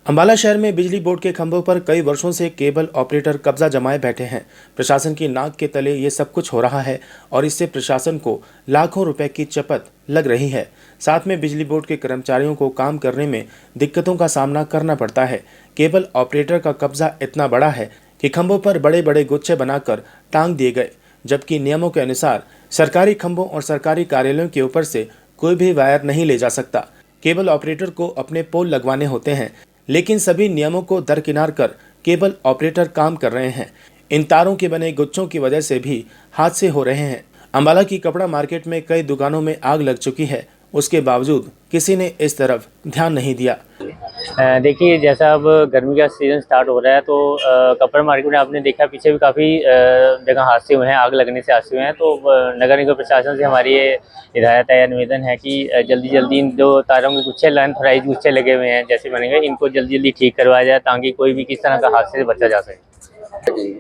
अंबाला शहर में बिजली बोर्ड के खंभों पर कई वर्षों से केबल ऑपरेटर कब्जा जमाए बैठे हैं। प्रशासन की नाक के तले ये सब कुछ हो रहा है और इससे प्रशासन को लाखों रुपए की चपत लग रही है। साथ में बिजली बोर्ड के कर्मचारियों को काम करने में दिक्कतों का सामना करना पड़ता है। केबल ऑपरेटर का कब्जा इतना बड़ा है कि खंभों पर बड़े बड़े गुच्छे बनाकर टांग दिए गए, जबकि नियमों के अनुसार सरकारी खंभों और सरकारी कार्यालयों के ऊपर से कोई भी वायर नहीं ले जा सकता। केबल ऑपरेटर को अपने पोल लगवाने होते हैं, लेकिन सभी नियमों को दरकिनार कर केबल ऑपरेटर काम कर रहे हैं। इन तारों के बने गुच्छों की वजह से भी हादसे हो रहे हैं। अंबाला की कपड़ा मार्केट में कई दुकानों में आग लग चुकी है, उसके बावजूद किसी ने इस तरफ ध्यान नहीं दिया। देखिए, जैसा अब गर्मी का सीज़न स्टार्ट हो रहा है तो कपड़ा मार्केट में आपने देखा पीछे भी काफ़ी जगह हादसे हुए हैं, आग लगने से हादसे हुए हैं। तो नगर निगम प्रशासन से हमारी ये हिदायत है या निवेदन है कि जल्दी जल्दी इन जो तारों के गुच्छे लेंथराइज गुच्छे लगे हुए हैं जैसे बने हुए, इनको जल्दी जल्दी ठीक करवाया जाए ताकि कोई भी किस तरह का हादसे से बचा जा सके।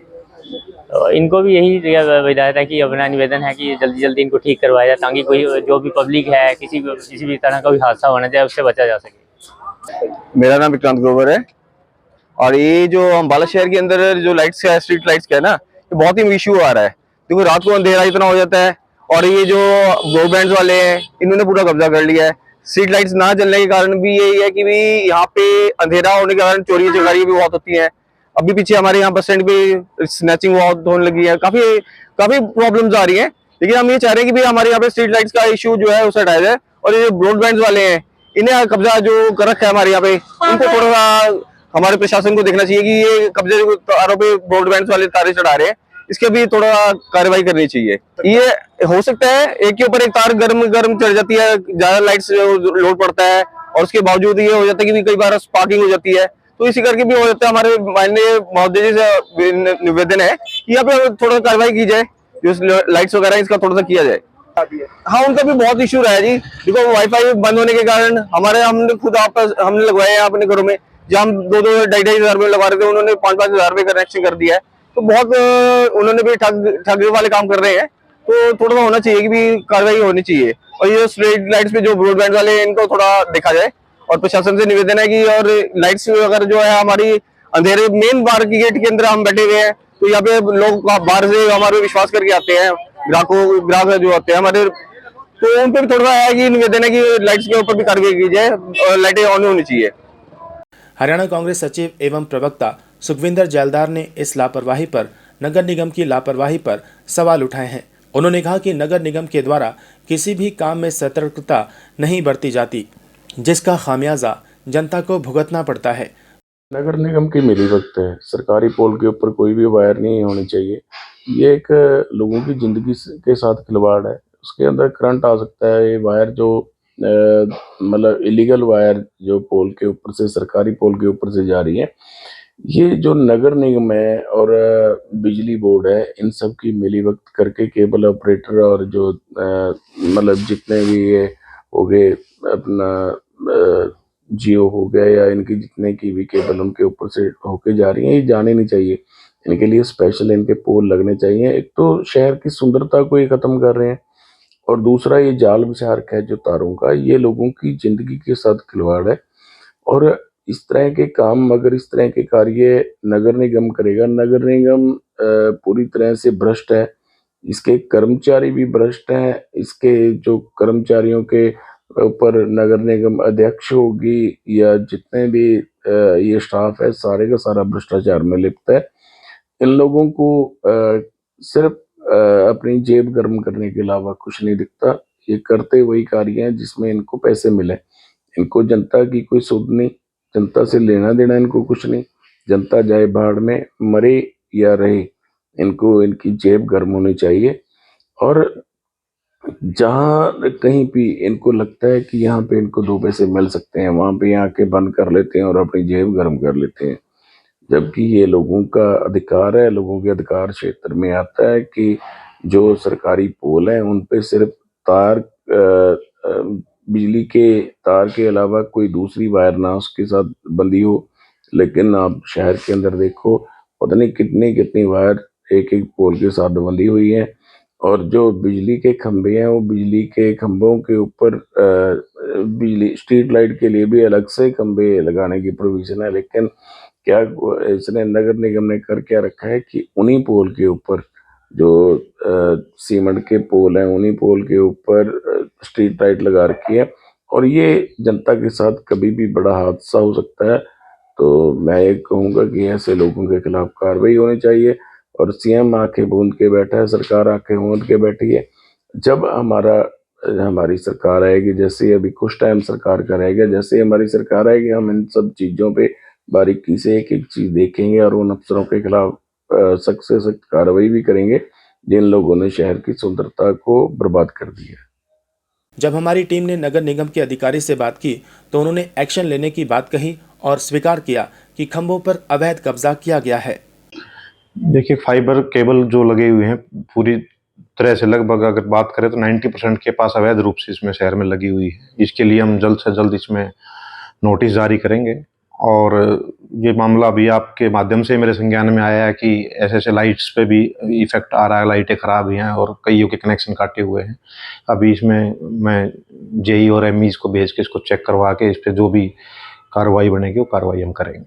तो इनको भी यही हिदायत है कि अपना निवेदन है कि जल्दी जल्दी इनको ठीक करवाया जाए ताकि कोई जो भी पब्लिक है किसी भी तरह का भी हादसा होना चाहिए उससे बचा जा सके। मेरा नाम विक्रांत ग्रोवर है और ये जो अम्बाला शहर के अंदर जो लाइट्स है, स्ट्रीट लाइट्स का है ना, ये बहुत ही इशू आ रहा है। देखो रात को अंधेरा इतना हो जाता है और ये जो ब्रॉडबैंड वाले हैं इन्होंने पूरा कब्जा कर लिया है। स्ट्रीट लाइट्स ना जलने के कारण भी यही है कि भी यहाँ पे अंधेरा होने के कारण चोरी चकारी भी बहुत होती है। अभी पीछे हमारे यहाँ बस स्टैंड पे स्नैचिंग बहुत होने लगी है, काफी काफी प्रॉब्लम्स आ रही है। लेकिन हम ये चाह रहे हैं कि भी हमारे यहाँ पे स्ट्रीट लाइट्स का इशू जो है उसे हटाया जाए और ये ब्रॉडबैंड वाले हैं इन्हें कब्जा जो कर रखा है हमारे यहाँ पे, इनको थोड़ा सा हमारे प्रशासन को देखना चाहिए कि ये कब्जे जो तारों पे ब्रॉडबैंड वाले तारे चढ़ा रहे हैं इसके भी थोड़ा कार्रवाई करनी चाहिए। ये हो सकता है एक के ऊपर एक तार गर्म गर्म चढ़ जाती है, ज्यादा लाइट्स लोड पड़ता है और उसके बावजूद ये हो जाता है कि कई बार स्पार्किंग हो जाती है, तो इसी करके भी हो जाता है। हमारे माननीय महोदय जी से निवेदन है कि यहाँ पे थोड़ा कार्रवाई की जाए, जो लाइट्स वगैरह इसका थोड़ा सा किया जाए। हाँ, उनका भी बहुत इशू रहा है जी। देखो वाईफाई बंद होने के कारण हमने खुद हमने लगवाए हैं अपने घरों में, जहाँ हम 2-2 ढाई हजार में लगा रहे थे, उन्होंने 5-5 हजार में कनेक्शन कर दिया है। तो बहुत उन्होंने भी ठग वाले काम कर रहे हैं। तो थोड़ा सा होना चाहिए कि भी कार्रवाई होनी चाहिए और ये स्ट्रीट लाइट्स पे जो ब्रॉडबैंड वाले हैं इनको थोड़ा देखा जाए। और प्रशासन से निवेदन है कि और लाइट्स अगर जो है हमारी अंधेरे मेन बाहर की गेट के अंदर हम बैठे हुए हैं, तो यहाँ पे लोग बाहर से हमारे विश्वास करके आते हैं, ग्राहक जो आते हैं हमारे, तो उन पे भी थोड़ा है कि निवेदन है कि लाइट्स के ऊपर भी कार्रवाई की जाए और लाइटें ऑन होनी चाहिए। हरियाणा कांग्रेस सचिव एवं प्रवक्ता सुखविंदर जैलदार ने इस लापरवाही पर, नगर निगम की लापरवाही पर सवाल उठाए हैं। उन्होंने कहा कि नगर निगम के द्वारा किसी भी काम में सतर्कता नहीं बरती जाती, जिसका खामियाजा जनता को भुगतना पड़ता है। नगर निगम की मिलीभगत है, सरकारी पोल के ऊपर कोई भी वायर नहीं होनी चाहिए। ये एक लोगों की जिंदगी के साथ खिलवाड़ है, उसके अंदर करंट आ सकता है। ये वायर जो मतलब इलीगल वायर जो पोल के ऊपर से, सरकारी पोल के ऊपर से जा रही है, ये जो नगर निगम है और बिजली बोर्ड है, इन सब की मिलीभगत करके केबल ऑपरेटर और जो मतलब जितने भी ये हो गए अपना जियो हो गया या इनकी जितने की भी केबल उनके ऊपर से होके जा रही हैं, ये जाने नहीं चाहिए। इनके लिए स्पेशल इनके पोल लगने चाहिए। एक तो शहर की सुंदरता को ये खत्म कर रहे हैं और दूसरा ये जाल बिछा रखा है जो तारों का, ये लोगों की जिंदगी के साथ खिलवाड़ है। और इस तरह के काम, अगर इस तरह के कार्य नगर निगम करेगा, नगर निगम पूरी तरह से भ्रष्ट है, इसके कर्मचारी भी भ्रष्ट हैं। इसके जो कर्मचारियों के ऊपर नगर निगम अध्यक्ष होगी या जितने भी ये स्टाफ है, सारे का सारा भ्रष्टाचार में लिप्त है। इन लोगों को सिर्फ अपनी जेब गर्म करने के अलावा कुछ नहीं दिखता। ये करते वही कार्य हैं जिसमें इनको पैसे मिले। इनको जनता की कोई सुध नहीं, जनता से लेना देना इनको कुछ नहीं। जनता जाए भाड़ में, मरे या रहे, इनको इनकी जेब गर्म होनी चाहिए। और जहाँ कहीं भी इनको लगता है कि यहाँ पे इनको 2 पैसे मिल सकते हैं, वहां पे आके बंद कर लेते हैं और अपनी जेब गर्म कर लेते हैं। जबकि ये लोगों का अधिकार है, लोगों के अधिकार क्षेत्र में आता है कि जो सरकारी पोल हैं उन पे सिर्फ तार बिजली के तार के अलावा कोई दूसरी वायर ना उसके साथ बंधी हो। लेकिन आप शहर के अंदर देखो, पता नहीं कितनी कितनी वायर एक एक पोल के साथ बंधी हुई है। और जो बिजली के खंभे हैं, वो बिजली के खंभों के ऊपर बिजली स्ट्रीट लाइट के लिए भी अलग से खंभे लगाने की प्रोविजन है, लेकिन क्या इसने नगर निगम ने कर क्या रखा है कि उन्हीं पोल के ऊपर जो सीमेंट के पोल हैं उन्हीं पोल के ऊपर स्ट्रीट लाइट लगा रखी है, और ये जनता के साथ कभी भी बड़ा हादसा हो सकता है। तो मैं ये कहूँगा कि ऐसे लोगों के खिलाफ कार्रवाई होनी चाहिए। और सीएम आंखें मूंद के बैठा है, सरकार आंखें मूंद के बैठी है। जब हमारी सरकार आएगी, जैसे अभी कुछ टाइम सरकार का रह गया, जैसे हमारी सरकार आएगी हम इन सब चीज़ों पे बारीकी से एक एक चीज़ देखेंगे और उन अफसरों के खिलाफ सख्त से सख्त कार्रवाई भी करेंगे जिन लोगों ने शहर की सुंदरता को बर्बाद कर दिया। जब हमारी टीम ने नगर निगम के अधिकारी से बात की तो उन्होंने एक्शन लेने की बात कही और स्वीकार किया कि खंभों पर अवैध कब्जा किया गया है। देखिए, फाइबर केबल जो लगे हुए हैं पूरी तरह से, लगभग अगर बात करें तो 90% के पास अवैध रूप से इसमें शहर में लगी हुई है। इसके लिए हम जल्द से जल्द इसमें नोटिस जारी करेंगे। और ये मामला भी आपके माध्यम से मेरे संज्ञान में आया है कि ऐसे लाइट्स पे भी इफेक्ट आ रहा है, लाइटें खराब हैं और कईयों के कनेक्शन काटे हुए हैं। अभी इसमें मैं जेई और एमईज को भेज के इसको चेक करवा के इस पे जो भी कार्रवाई बनेगी वो कार्रवाई हम करेंगे।